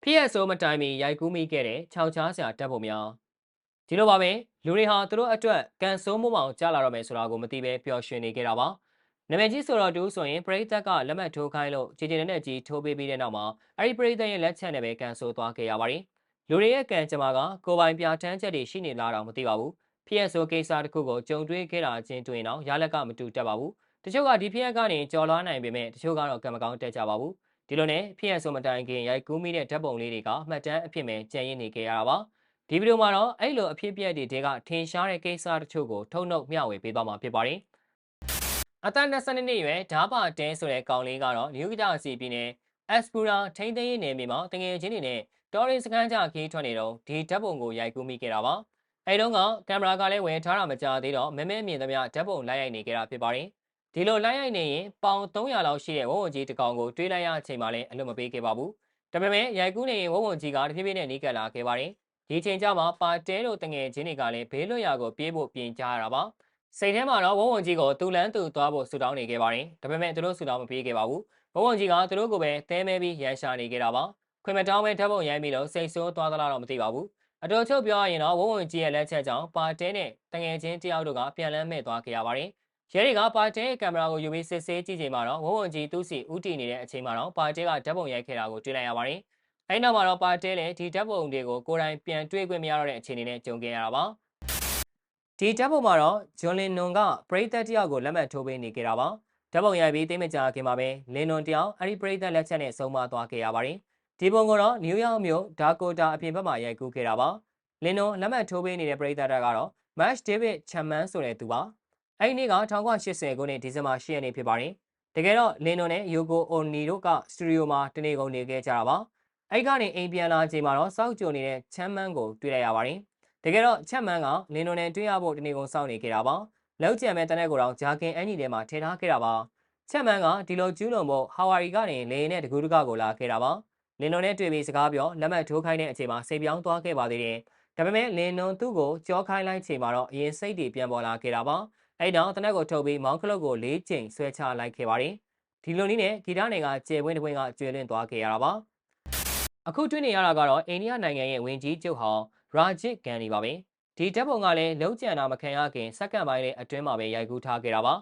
ဖြစ်ရဆိုးမတိုင်မီရိုက်ကူးမိခဲ့တဲ့ခြောက်ခြားစရာတပ်ဖို့များဒီလိုပါပဲလူတွေဟာသူတို့အတွက်ကန်ဆိုးမှုမောင်ကြားလာတော့မယ်ဆိုတာကိုမသိဘဲပျော်ရွှင်နေကြတာပါနာမည်ကြီးဆိုတော့တူဆိုရင်ပရိသတ်ကလက်မှတ်ထိုးခိုင်းလို့ကြည်ကြည်နဲ့ကြီးထိုးပေးပြီးတဲ့နောက်မှာအဲ့ဒီပရိသတ်ရဲ့လက်ချက်နဲ့ပဲကန်ဆိုးသွားခဲ့ရပါတယ်လူတွေရဲ့ကံကြမ္မာကကိုယ်ပိုင်ပြဋ္ဌာန်းချက်တွေရှိနေလားတော့မသိပါဘူးဖြစ်ရဆိုးကိစ္စတစ်ခုကိုကြုံတွေ့ခဲ့တာချင်းတွေ့ရင်တော့ရလက်ကမတူတတ်ပါဘူးတချို့ကဒီဖြစ်ရကနေကြော်လွှားနိုင်ပေမဲ့တချို့ကတော့ကံမကောင်းတက်ကြပါဘူးဒီလိုနဲ့ဖြစ်ရဆိုမတိုင်ခင်ရိုက်ကူးမိတဲ့ဓာတ်ပုံလေးတွေကမှတ်တမ်းအဖြစ်ပဲကြံရည်နေကြရတာပါဒီဗီဒီယိုမှာတော့အဲ့လိုအဖြစ်အပျက်တွေတဲကထင်ရှားတဲ့ကိစ္စတချို့ကိုထုတ်နှုတ်မျှဝေပေးသွားမှာဖြစ်ပါတယ်အသက်22နှစ်ရွယ်ဓာပါတဲဆိုတဲ့ကောင်လေးကတော့နယူးဂျာစီပြည်နယ်အက်စပူရာထိန်းသိမ်းရေးနယ်မြေမှာတငယ်ချင်းတွေနဲ့တော်ရင်စခန်းကြခီးထွက်နေတော့ဒီဓာတ်ပုံကိုရိုက်ကူးမိခဲ့တာပါအဲဒီတော့ကကင်မရာကလည်းဝယ်ထားတာမကြသေးတော့မဲမြင်သမျှဓာတ်ပုံလိုက်ရိုက်နေကြတာဖြစ်ပါတယ်ဒီလိုလိုက်ရိုက်နေရင်ပေါင်300လောက်ရှိတဲ့ဝုံဝုံကြီးတစ်ကောင်ကိုတွေးလိုက်ရအချိန်မှလည်းအလွတ်မပေးခဲ့ပါဘူးဒါပေမဲ့ရိုက်ကူးနေရင်ဝုံဝုံကြီးကတဖြည်းဖြည်းနဲ့နီးကပ်လာခဲ့ပါတယ်ဒီချိန်ကျမှပါတဲတို့တငယ်ချင်းတွေကလည်းဘေးလွတ်ရာကိုပြေးဖို့ပြင်ကြရတာပါစိတ်ထဲမှာတော့ဝုံဝုံကြီးကိုတူလန်းတူသွားဖို့ဆူတောင်းနေခဲ့ပါတယ်ဒါပေမဲ့သူတို့ဆူတောင်းမပြေးခဲ့ပါဘူးဝုံဝုံကြီးကသူတို့ကိုပဲသဲမဲပြီးရန်ရှာနေခဲ့တာပါခွင်မတောင်းပဲဓာတ်ပုံရိုက်ပြီးတော့စိတ်ဆိုးသွားသလားတော့မသိပါဘူးအတော်ချုပ်ပြောရရင်တော့ဝုံဝုံကြီးရဲ့လက်ချက်ကြောင့်ပါတဲနဲ့တငယ်ချင်းတယောက်တို့ကပြန်လန်းမဲ့သွားခဲ့ရပါတယ်ရဲတွေကပါတဲကင်မရာကိုယူပြီးစစ်ဆေးကြည့်ချိန်မှာတော့ဝုံဝုံကြီးသူ့စီဥတီနေတဲ့အချိန်မှာတော့ပါတဲကဓာတ်ပုံရိုက်ခဲ့တာကိုတွေ့လိုက်ရပါတယ်အဲ့နောက်မှာတော့ပါတဲလည်းဒီဓာတ်ပုံတွေကိုကိုယ်တိုင်ပြန်တွေ့ခွင့်မရတော့တဲ့အခြေအနေနဲ့ကြုံခဲ့ရတာပါဒီဓာတ်ပုံမှာတော့ဂျွန်လင်နွန်ကပရိသတ်တယောက်ကိုလက်မှတ်ထိုးပေးနေကြတာပါဓာတ်ပုံရိုက်ပြီးသိမကြခင်မှာပဲလင်နွန်တယောက်အဲ့ဒီပရိသတ်လက်ချက်နဲ့ဆုံးမသွားခဲ့ရပါတယ်ဒီပုံကတော့နယူးယောက်မြို့ဒါကိုတာအပြင်ဘက်မှာရိုက်ကူးခဲ့တာပါလင်နွန်လက်မှတ်ထိုးပေးနေတဲ့ပရိသတ်ကတော့ Mash David Chapman ဆိုတဲ့သူပါအဲ့ဒီနေ့က1980ခုနှစ်ဒီဇင်ဘာ10ရက်နေ့ဖြစ်ပါတယ်တကယ်တော့လင်နွန်နဲ့ယိုကိုအိုနီတို့ကစတူဒီယိုမှာတနေကုန်နေခဲ့ကြတာပါအဲ့ကနေအိမ်ပြန်လာချိန်မှာတော့စောက်ကြိုနေတဲ့ချမ်းမန်းကိုတွေ့လိုက်ရပါတယ်တကယ်တော့ချက်မန်းကလင်နွန်နဲ့တွေ့ရဖို့တနေကုန်စောင့်နေခဲ့တာပါလောက်ကျန်မဲ့တနက်ကိုတော့ဂျာကင်အန်ဂျီထဲမှာထည့်ထားခဲ့တာပါချက်မန်းကဒီလိုကျူးလွန်ဖို့ဟာဝါရီကနေလေနဲ့တကူးတကကိုလာခဲ့တာပါလင်နွန်နဲ့တွေ့ပြီးစကားပြောလက်မှတ်ထိုးခိုင်းတဲ့အချိန်မှာစိတ်ပြောင်းသွားခဲ့ပါသေးတယ်ဒါပေမဲ့လင်နွန်သူ့ကိုကြောခိုင်းလိုက်ချိန်မှာတော့အရင်စိတ်တွေပြန်ပေါ်လာခဲ့တာပါအဲ့တော့တနက်ကိုထုတ်ပြီးမောင်းခလုတ်ကို၄ချိန်ဆွဲချလိုက်ခဲ့ပါတယ်ဒီလိုနည်းနဲ့ဂီတနယ်ကကျေပွင့်တစ်ပွင့်ကကျွေလွင့်သွားခဲ့ရတာပါအခုတွေ့နေရတာကတော့အိန္ဒိယနိုင်ငံရဲ့ဝင်ကြီးချုပ်ဟောင်းရာဂျစ်ဂန်ဒီပါပဲဒီဓာတ်ပုံကလည်းလုံးကျန်တာမခံရခင်စက္ကန့်ပိုင်းလေးအတွင်းမှာပဲရိုက်ကူးထားခဲ့တာပ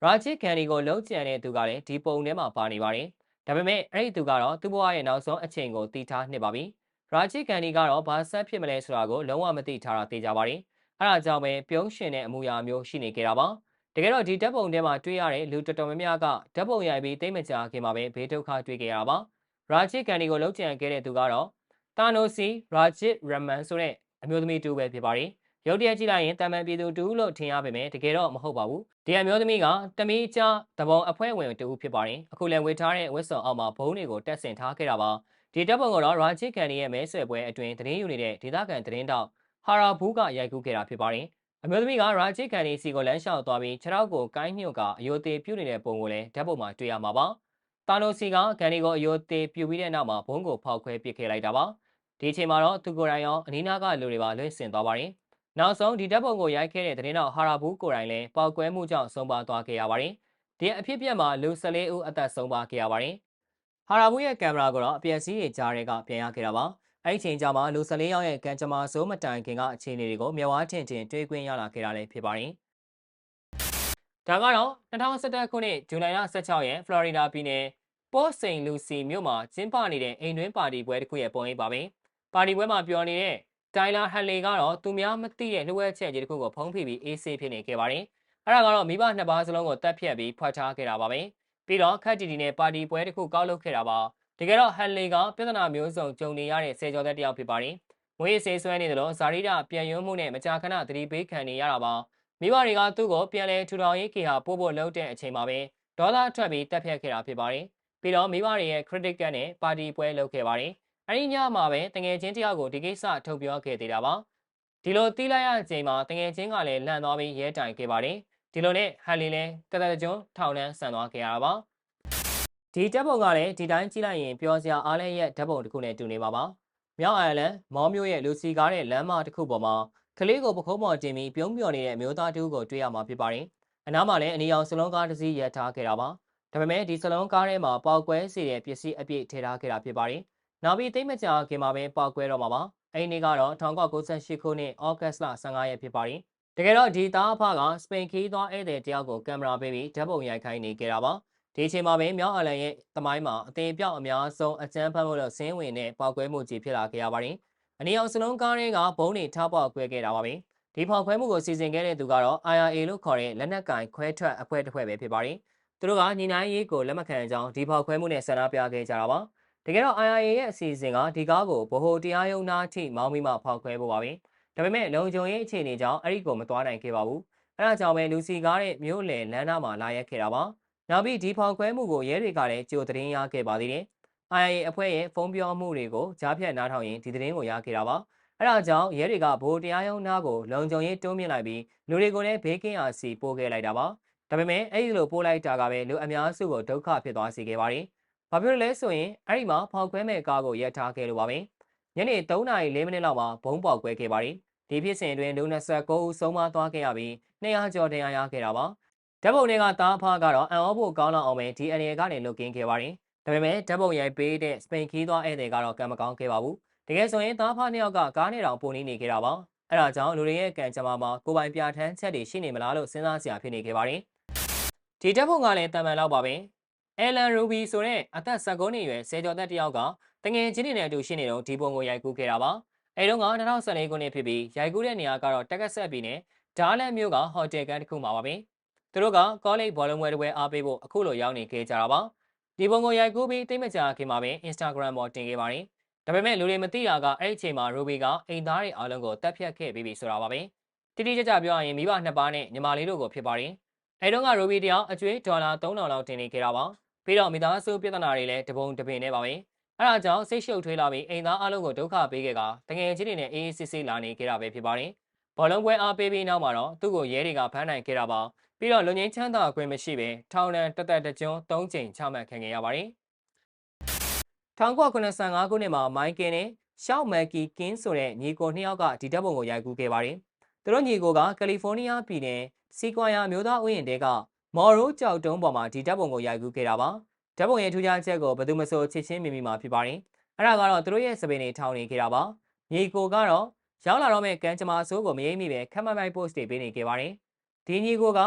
ါရာဂျစ်ဂန်ဒီကိုလုံးကျန်တဲ့သူကလည်းဒီပုံထဲမှာပါနေပါတယ်ဒါပေမဲ့အဲ့ဒီသူကတော့သူ့ဘဝရဲ့နောက်ဆုံးအချိန်ကိုသိထားနှစ်ပါပြီရာဂျစ်ဂန်ဒီကတော့ဘာဆက်ဖြစ်မလဲဆိုတာကိုလုံးဝမသိထားတာသိကြပါတယ်အဲ့ဒါကြောင့်ပဲပြုံးရှင်တဲ့အမူအရာမျိုးရှိနေကြတာပါတကယ်တော့ဒီဓာတ်ပုံထဲမှာတွေ့ရတဲ့လူတော်တော်များများကဓာတ်ပုံရိုက်ပြီးသိမကြခင်မှာပဲဘေးဒုက္ခတွေ့ကြရတာပါရာဂျစ်ဂန်ဒီကိုလုံးကျန်ခဲ့တဲ့သူကတော့တာနိုစီရာဂျစ်ရမန်ဆိုတဲ့အမျိုးသမီးတူပဲဖြစ်ပါတယ်ရုပ်တရက်ကြည့်လိုက်ရင်တာမန်ပြည်သူတူလို့ထင်ရပေမဲ့တကယ်တော့မဟုတ်ပါဘူးဒီအမျိုးသမီးကတမီးကျတပုံအဖွဲ့ဝင်တူဖြစ်ပါတယ်အခုလည်းဝေထားတဲ့ဝတ်စုံအောက်မှာဘုံတွေကိုတက်ဆင်ထားခဲ့တာပါဒီတပ်ပုံကတော့ရာဂျစ်ကန်ဒီရဲ့မဲဆွယ်ပွဲအတွင်းသတင်းယူနေတဲ့ဒေသခံသတင်းတောက်ဟာရာဘူးကရိုက်ကူးခဲ့တာဖြစ်ပါတယ်အမျိုးသမီးကရာဂျစ်ကန်ဒီစီကိုလမ်းလျှောက်သွားပြီးခြေထောက်ကိုကိုင်းညွတ်ကအယိုသေးပြုတ်နေတဲ့ပုံကိုလည်းဓာတ်ပုံမှာတွေ့ရမှာပါတာနိုစီကကန်ဒီကိုအယိုသေးပြုတ်ပြီးတဲ့နောက်မှာဘုံကိုဖောက်ခွဲပစ်ခဲ့လိုက်တာပါဒီအချိန်မှာတော့သူကိုယ်တိုင်ရောအနီးနားကလူတွေပါလွင့်စင်သွားပါတယ်နောက်ဆုံးဒီဓာတ်ပုံကိုရိုက်ခဲ့တဲ့သတင်းတော်ဟာရာဘူးကိုယ်တိုင်လည်းပောက်ကွဲမှုကြောင့်ဆုံးပါသွားခဲ့ရပါတယ်ဒီအဖြစ်အပျက်မှာလူ14ဦးအသက်ဆုံးပါခဲ့ရပါတယ်ဟာရာဘူးရဲ့ကင်မရာကိုတော့အပျက်စီးတွေကြားထဲကပြန်ရခဲ့တာပါအဲ့ဒီချိန်ကျမှလူ14ယောက်ရဲ့ကံကြမ္မာစိုးမတိုင်ခင်ကအခြေအနေတွေကိုမျက်ဝါးထင်ထင်တွေ့ခွင့်ရလာခဲ့တာလည်းဖြစ်ပါတယ်ဒါကတော့2011ခုနှစ်ဇူလိုင်လ16ရက်ဖလော်ရီဒါပြည်နယ်ပေါ်စိန်လူစီမြို့မှာကျင်းပနေတဲ့အိမ်တွင်းပါတီပွဲတစ်ခုရဲ့ပုံရိပ်ပါပဲပါတီပွဲမှာပြောနေတဲ့တိုင်လာဟန်လီကတော့သူများမသိတဲ့လှုပ်ဝက်ချက်ကြီးတစ်ခုကိုဖုံးဖိပြီးအေးဆေးဖြစ်နေခဲ့ပါတယ်အဲ့ဒါကတော့မိဘနှစ်ပါးစလုံးကိုတတ်ဖြတ်ပြီးဖွက်ထားခဲ့တာပါပဲပြီးတော့ခက်တီတီနဲ့ပါတီပွဲတစ်ခုကောက်လုပ်ခဲ့တာပါတကယ်တော့ဟန်လီကပြဿနာမျိုးစုံကြုံနေရတဲ့ဆယ်ကျော်သက်တစ်ယောက်ဖြစ်ပါတယ်ငွေဆေးဆွဲနေတယ်လို့ဇာရီတာပြန်ယွန်းမှုနဲ့မကြာခဏသတိပေးခံနေရတာပါမိဘတွေကသူ့ကိုပြန်လဲထူထောင်ရေးခေဟာပို့ဖို့လုပ်တဲ့အချိန်မှာပဲဒေါသထွက်ပြီးတက်ဖြတ်ခဲ့တာဖြစ်ပါတယ်ပြီးတော့မိဘတွေရဲ့ critical နဲ့ပါတီပွဲလုပ်ခဲ့ပါတယ်အဲဒီညမှာပဲတငယ်ချင်းတယောက်ကိုဒီကိစ္စထုတ်ပြောခဲ့သေးတာပါဒီလိုတီးလိုက်ရတဲ့အချိန်မှာတငယ်ချင်းကလည်းလန့်သွားပြီးရဲတိုင်ခဲ့ပါတယ်ဒီလိုနဲ့ဟန်လီလည်းတသက်ကျွန်းထောင်နှန်းဆန်သွားခဲ့ရတာပါဒီဓာတ်ပုံကလည်းဒီတိုင်းကြည့်လိုက်ရင်ပျော်စရာအားလည်းရဲ့ဓာတ်ပုံတစ်ခုနဲ့တူနေပါပါမြောက်အိုင်လန်မော်မျိုးရဲ့လူစီကားတဲ့လမ်းမတစ်ခုပေါ်မှာကလေးကိုပခုံးပေါ်တင်ပြီးပြုံးပျော်နေတဲ့အမျိုးသားတူကိုတွေ့ရမှာဖြစ်ပါတယ်အနားမှာလည်းအနီရောင်စလုံးကားတစ်စီးရပ်ထားခဲ့တာပါဒါပေမဲ့ဒီစလုံးကားထဲမှာပေါက်ကွဲစေတဲ့ပစ္စည်းအပြည့်ထည့်ထားခဲ့တာဖြစ်ပါတယ် နောက်ပြီးသိမ့်မကြာခင်မှာပဲပောက်ကွဲတော့မှာပါအဲ့ဒီနေ့ကတော့1998ခုနှစ်ဩဂတ်စ်လ15ရက်ဖြစ်ပါတယ်တကယ်တော့ဒီသားအဖကစပိန်ခီးသွားဧည့်သည်တယောက်ကိုကင်မရာပေးပြီးဓာတ်ပုံရိုက်ခိုင်းနေခဲ့တာပါဒီအချိန်မှာပဲမြောက်အလန်ရဲ့သမိုင်းမှာအသေးပြောက်အများဆုံးအကြမ်းဖက်မှုလို့ဆင်းဝင်တဲ့ပောက်ကွဲမှုကြီးဖြစ်လာခဲ့ရပါတယ်အနည်းအောင်စလုံးကားတွေကဘုံတွေထားပေါက်ကွဲခဲ့တာပါပဲဒီဖောက်ခွဲမှုကိုစီစဉ်ခဲ့တဲ့သူကတော့ IRA လို့ခေါ်တဲ့လက်နက်ကင်ခွဲထွက်အဖွဲ့တစ်ဖွဲ့ပဲဖြစ်ပါတယ်သူတို့ကညီနိုင်ရေးကိုလက်မခံကြောင်းဒီဖောက်ခွဲမှုနဲ့ဆန္ဒပြခဲ့ကြတာပါတကယ်တော့ IRA ရဲ့အစီအစဉ်ကဒီကားကိုဗဟိုတရားရုံးသားအထိမောင်းပြီးမှဖောက်ခွဲဖို့ပါပဲဒါပေမဲ့လုံခြုံရေးအခြေအနေကြောင့်အဲ့ဒီကိုမသွားနိုင်ခဲ့ပါဘူးအဲဒါကြောင့်ပဲလူစီကားတဲ့မြို့လယ်လမ်းနားမှာလာရက်ခဲ့တာပါနောက်ပြီးဒီဖောက်ခွဲမှုကိုရဲတွေကလည်းကြိုသတင်းရခဲ့ပါသေးတယ် IRA အဖွဲ့ရဲ့ဖုန်းပြောမှုတွေကိုကြားဖြတ်နားထောင်ရင်ဒီသတင်းကိုရခဲ့တာပါအဲဒါကြောင့်ရဲတွေကဗိုလ်တရားရုံးသားကိုလုံခြုံရေးတွန်းမြင့်လိုက်ပြီးလူတွေကိုလည်းဘေးကင်းရာစီပို့ခဲ့လိုက်တာပါဒါပေမဲ့အဲ့ဒီလိုပို့လိုက်တာကပဲလူအများစုကိုဒုက္ခဖြစ်သွားစေခဲ့ပါတယ်ဘာဖြစ်လို့လဲဆိုရင်အဲ့ဒီမှာဖောက်ခွဲမဲ့ကားကိုရပ်ထားခဲ့လို့ပါပဲညနေ3:04မိနစ်လောက်မှာဘုံပေါက်ကွဲခဲ့ပါတယ်ဒီဖြစ်စဉ်အတွင်းလူ29ဦးဆုံးမသွားခဲ့ရပြီး200ကျော်တရားရခဲ့တာပါဓာတ်ပုံတွေကတားဖားကတော့အံ့ဩဖို့ကောင်းလောက်အောင်ပဲဒီအနေကနေလွတ်ကင်းခဲ့ပါတယ်ဒါပေမဲ့ဓာတ်ပုံရိုက်ပေးတဲ့စပိန်ခီးသွားဧည့်သည်ကတော့ကံမကောင်းခဲ့ပါဘူးတကယ်ဆိုရင်သားဖားနှစ်ယောက်ကကားနဲ့တောင်ပုံနေခဲ့တာပါအဲဒါကြောင့်လူတွေရဲ့ကံကြမ္မာမှာကိုပိုင်ပြဋ္ဌာန်းချက်တွေရှိနေမလားလို့စဉ်းစားစရာဖြစ်နေခဲ့ပါတယ်ဒီဓာတ်ပုံကလည်းတန်ပန်လောက်ပါပဲအယ်လန်ရူဘီဆိုတဲ့အသက်19နှစ်အရွယ်ဆယ်ကျော်သက်တယောက်ကတငယ်ချင်းတွေနဲ့အတူရှိနေတော့ဒီပုံကိုရိုက်ကူးခဲ့တာပါအဲတုန်းက2014ခုနှစ်ဖြစ်ပြီးရိုက်ကူးတဲ့နေရာကတော့တက္ကဆက်ပြည်နယ်ဒါလန်မြို့ကဟိုတယ်ကန်တစ်ခုမှာပါပဲသူတို့ကကောလိပ်ဘောလုံးပွဲတစ်ပွဲအားပေးဖို့အခုလိုရောက်နေခဲ့ကြတာပါဒီပုံကိုရိုက်ကူးပြီးတိတ်မကြာခင်မှာပဲ Instagram ပေါ်တင်ခဲ့ပါတယ်ဒါပေမဲ့လူတွေမသိတာကအဲ့ဒီအချိန်မှာ Ruby ကအိမ်သားတွေအားလုံးကိုတပ်ဖြတ်ခဲ့ပြီးပြီဆိုတာပါပဲတိတိကျကျပြောရရင်မိဘနှစ်ပါးနဲ့ညီမလေးတို့ကိုဖြစ်ပါတယ်အဲ့တုန်းက Ruby တယောက်အကျွေးဒေါ်လာ3000လောက်တင်နေခဲ့တာပါပြီးတော့မိသားစုပြဿနာတွေလည်းတပုံတပင်နဲ့ပါပဲအဲဒါကြောင့်စိတ်ရှုပ်ထွေးလာပြီးအိမ်သားအားလုံးကိုဒုက္ခပေးခဲ့ကတငယ်ချင်းတွေနဲ့အေးအေးဆေးဆေးလာနေခဲ့တာပဲဖြစ်ပါတယ်ဘောလုံးပွဲအားပေးပြီးနောက်မှာတော့သူ့ကိုရဲတွေကဖမ်းနိုင်ခဲ့တာပါပြီးတော့လူငင်းချမ်းသာခွင့်မရှိဘဲထောင်ဒဏ်တကြွန်း3ကြိမ်ချမှတ်ခံခဲ့ရပါတယ်1985ခုနှစ်မှာမိုက်ကယ်နဲ့ရှောက်မက်ကီကင်းဆိုတဲ့ညီကိုနှစ်ယောက်ကဒီဓာတ်ပုံကိုရိုက်ကူးခဲ့ပါတယ်သူတို့ညီကိုကကယ်လီဖိုးနီးယားပြည်နယ်စီကွာယာမျိုးသားဥယျာဉ်တဲကမော်ရိုကြောက်တုံးပေါ်မှာဒီဓာတ်ပုံကိုရိုက်ကူးခဲ့တာပါဓာတ်ပုံရဲ့ထူးခြားချက်ကိုဘယ်သူမဆိုချစ်ချင်းမိမိမှာဖြစ်ပါတယ်အဲ့ဒါကတော့သူတို့ရဲ့စပင်တွေထောင်နေခဲ့တာပါညီကိုကတော့ရောက်လာတော့မဲ့ကန်ချမာဆိုးကိုမရိပ်မိပဲခက်မိုက် post တွေပေးနေခဲ့ပါတယ်ဒီညီကိုက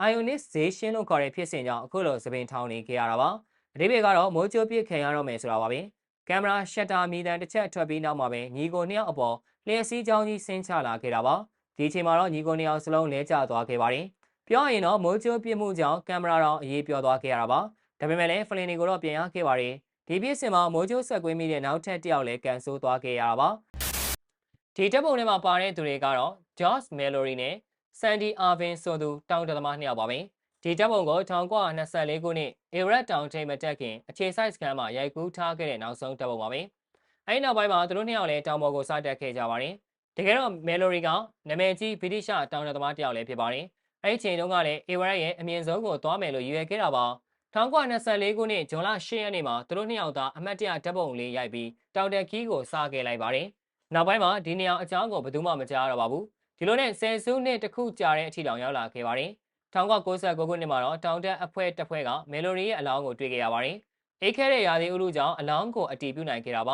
ionization လို့ခေါ်တဲ့ဖြစ်စဉ်ကြောင့်အခုလိုစပင်ထောင်နေခဲ့ရတာပါအဓိပ္ပာယ်ကတော့မိုးကြိုးပစ်ခံရတော့မယ်ဆိုတာပါပဲကင်မရာရှက်တာမီတန်တစ်ချက်ထွက်ပြီးနောက်မှာပဲညီကိုနှစ်ယောက်အပေါ်လျှက်စီးကြောင်းကြီးဆင်းချလာခဲ့တာပါဒီအချိန်မှာတော့ညီကိုနှစ်ယောက်စလုံးလဲကျသွားခဲ့ပါတယ်ပြောရရင်တော့မိုးကြိုးပစ်မှုကြောင့်ကင်မရာတော်အရေးပြောသွားခဲ့ရတာပါဒါပေမဲ့လည်းဖလင်တွေကိုတော့ပြန်ရခဲ့ပါတယ်ဒီပြည့်စင်မှာမိုးကြိုးဆက်ကွင်းမိတဲ့နောက်ထပ်တစ်ယောက်လည်းကန်ဆိုးသွားခဲ့ရတာပါဒီတပ်ပုံထဲမှာပါတဲ့သူတွေကတော့ Josh Mallory နဲ့ Sandy Irvin ဆိုသူတောင်တသမားနှစ်ယောက်ပါပဲဒီတပ်ပုံကို1924ခုနှစ် Iraq တောင်ထိပ်မတက်ခင်အခြေစိုက်စခန်းမှာရိုက်ကူးထားခဲ့တဲ့နောက်ဆုံးတပ်ပုံပါပဲအဲဒီနောက်ပိုင်းမှာသူတို့နှစ်ယောက်လည်းတောင်ပေါ်ကိုစတက်ခဲ့ကြပါတယ်တကယ်တော့ Mallory ကနာမည်ကြီးဗြိတိရှတောင်တသမားတစ်ယောက်လည်းဖြစ်ပါတယ်အဲဒီချိန်တုန်းကလည်း Iraq ရဲ့အမြင့်ဆုံးကိုသွားမယ်လို့ရည်ရွယ်ခဲ့တာပါ1924ခုနှစ်ဇွန်လ10ရက်နေ့မှာသူတို့နှစ်ယောက်သားအမတ်တရဓာတ်ပုံလေးရိုက်ပြီးတောင်တက်ခီးကိုစခဲ့လိုက်ပါတယ်နောက်ပိုင်းမှာဒီနေရာအကြောင်းကိုဘယ်သူမှမကြားရတော့ပါဘူးဒီလိုနဲ့ဆယ်စုနှစ်တစ်ခုကြာတဲ့အထိတောင်ရောက်လာခဲ့ပါတယ်1999ခုနှစ်မှာတော့တောင်တက်အဖွဲ့တစ်ဖွဲ့ကမယ်လိုရီရဲ့အလောင်းကိုတွေ့ခဲ့ရပါတယ်အိတ်ခဲတဲ့ရာသီဥတုကြောင့်အလောင်းကိုအတီးပြုနိုင်ခဲ့တာပါ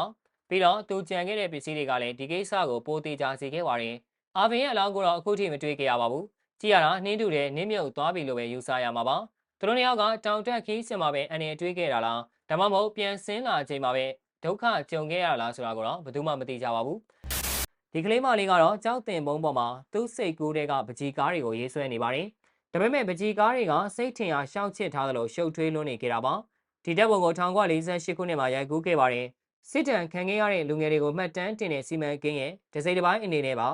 ပြီးတော့သူကြံခဲ့တဲ့ပစ္စည်းတွေကလည်းဒီကိစ္စကိုပိုသေးကြစေခဲ့ပါတယ်အာဗင်ရဲ့အလောင်းကိုတော့အခုထိမတွေ့ခဲ့ရပါဘူးကြည့်ရတာနှင်းတူတဲ့နင်းမြုပ်သွားပြီလို့ပဲယူဆရမှာပါသူတို့နှစ်ယောက်ကတောင်တက်ခီးစင်မှာပဲအနေတွေးခဲ့တာလားဒါမှမဟုတ်ပြန်ဆင်းလာချိန်မှာပဲဒုက္ခကြုံခဲ့ရလားဆိုတာကိုတော့ဘယ်သူမှမသိကြပါဘူးဒီကလေးမလေးကတော့ကြောက်တင်ပုံးပေါ်မှာသူ့စိတ်ကူးတဲ့ကပကြီးကားတွေကိုရေးဆွဲနေပါတယ်ဒါပေမဲ့ပကြီးကားတွေကစိတ်ထင်အားရှောက်ချစ်ထားသလိုရှုပ်ထွေးလွန်းနေကြတာပါဒီတပ်ပုံကို1948ခုနှစ်မှာရိုက်ကူးခဲ့ပါတယ်စစ်တမ်းခံခဲ့ရတဲ့လူငယ်တွေကိုမှတ်တမ်းတင်တဲ့စီမံကိန်းရဲ့ဒစိတစ်ပိုင်းအနေနဲ့ပါ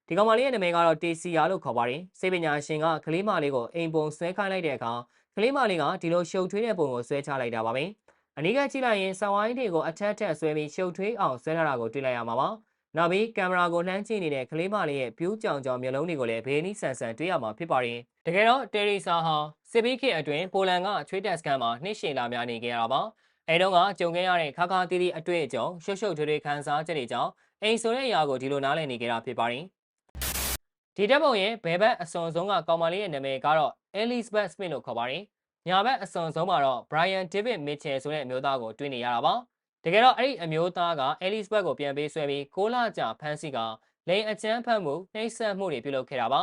ဒီကောင်မလေးရဲ့နာမည်ကတော့တေစီယာလို့ခေါ်ပါတယ်စိတ်ပညာရှင်ကကလေးမလေးကိုအိမ်ပုံဆွဲခိုင်းလိုက်တဲ့အခါကလေးမလေးကဒီလိုရှုပ်ထွေးတဲ့ပုံကိုဆွဲချလိုက်တာပါပဲအနီးကကြည့်လိုက်ရင်ဆောင်းဝိုင်းတွေကိုအထက်ထက်ဆွဲပြီးရှုပ်ထွေးအောင်ဆွဲထားတာကိုတွေ့လိုက်ရမှာပါနောက်ပြီးကင်မရာကိုလှမ်းကြည့်နေတဲ့ကလေးမလေးရဲ့ပြူးကြောင်ကြောင်မျက်လုံးတွေကိုလည်းဘေးနီးဆန်ဆန်တွေ့ရမှာဖြစ်ပါတယ်တကယ်တော့တယ်ရီဆာဟာစစ်ဘီခေတ်အတွင်းပိုလန်ကချွေးတက်စကန်မှာနှိမ့်ရှည်လာများနေခဲ့ရတာပါအဲတုန်းကကြုံခဲ့ရတဲ့ခါခါတီးတီးအတွေ့အကြုံရှုပ်ရှုပ်ထွေးထွေးခံစားချက်တွေကြောင့်အိမ်ဆိုတဲ့အရာကိုဒီလိုနားလည်နေကြတာဖြစ်ပါတယ်ဒီတပ်ပုံရဲ့ဘယ်ဘက်အစွန်ဆုံးကကောင်မလေးရဲ့နာမည်ကတော့ Elizabeth Smith လို့ခေါ်ပါတယ်ညာဘက်အစွန်ဆုံးမှာတော့ Brian David Mitchell ဆိုတဲ့အမျိုးသားကိုတွေ့နေရတာပါ တကယ်တော့အဲ့ဒီအမျိုးသားကအဲလစ်ဘတ်ကိုပြန်ပေးဆွဲပြီး6 လကြာဖမ်းဆီးကလိန်အကြမ်းဖက်မှုနှိပ်စက်မှုတွေပြုလုပ်ခဲ့တာပါ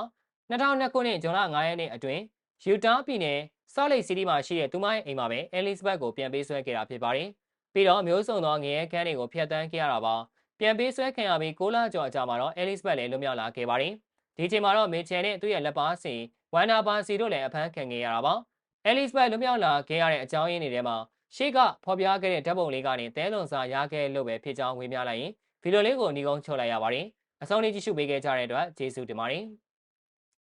2002ခုနှစ်ဇွန်လ9ရက်နေ့အတွင်းယူတားပြည်နယ်ဆော့လိတ်စီးတီးမှာရှိတဲ့သူမရဲ့အိမ်မှာပဲအဲလစ်ဘတ်ကိုပြန်ပေးဆွဲခဲ့တာဖြစ်ပါတယ်ပြီးတော့မျိုးစုံသောငရဲခန်းတွေကိုဖျက်ဆီးခဲ့ရတာပါပြန်ပေးဆွဲခံရပြီး6 လကျော်အကြာမှာတော့အဲလစ်ဘတ်လည်းလွတ်မြောက်လာခဲ့ပါတယ်ဒီချိန်မှာတော့မစ်ချယ်နဲ့သူ့ရဲ့လက်ပါစီဝမ်နာပါစီတို့လည်းအဖမ်းခံခဲ့ရတာပါအဲလစ်ဘတ်လွတ်မြောက်လာခဲ့ရတဲ့အကြောင်းရင်းတွေထဲမှာရှေ့ကဖော်ပြခဲ့တဲ့ဓာတ်ပုံလေးကနေတဲလွန်စာရခဲ့လို့ပဲဖြစ်ကြောင်းဝေမျှလိုက်ရင်ဗီဒီယိုလေးကိုညီကုန်းချုပ်လိုက်ရပါတယ်အဆုံးထိကြည့်ရှုပေးခဲ့ကြတဲ့အတွက်ကျေးဇူးတင်ပါတယ်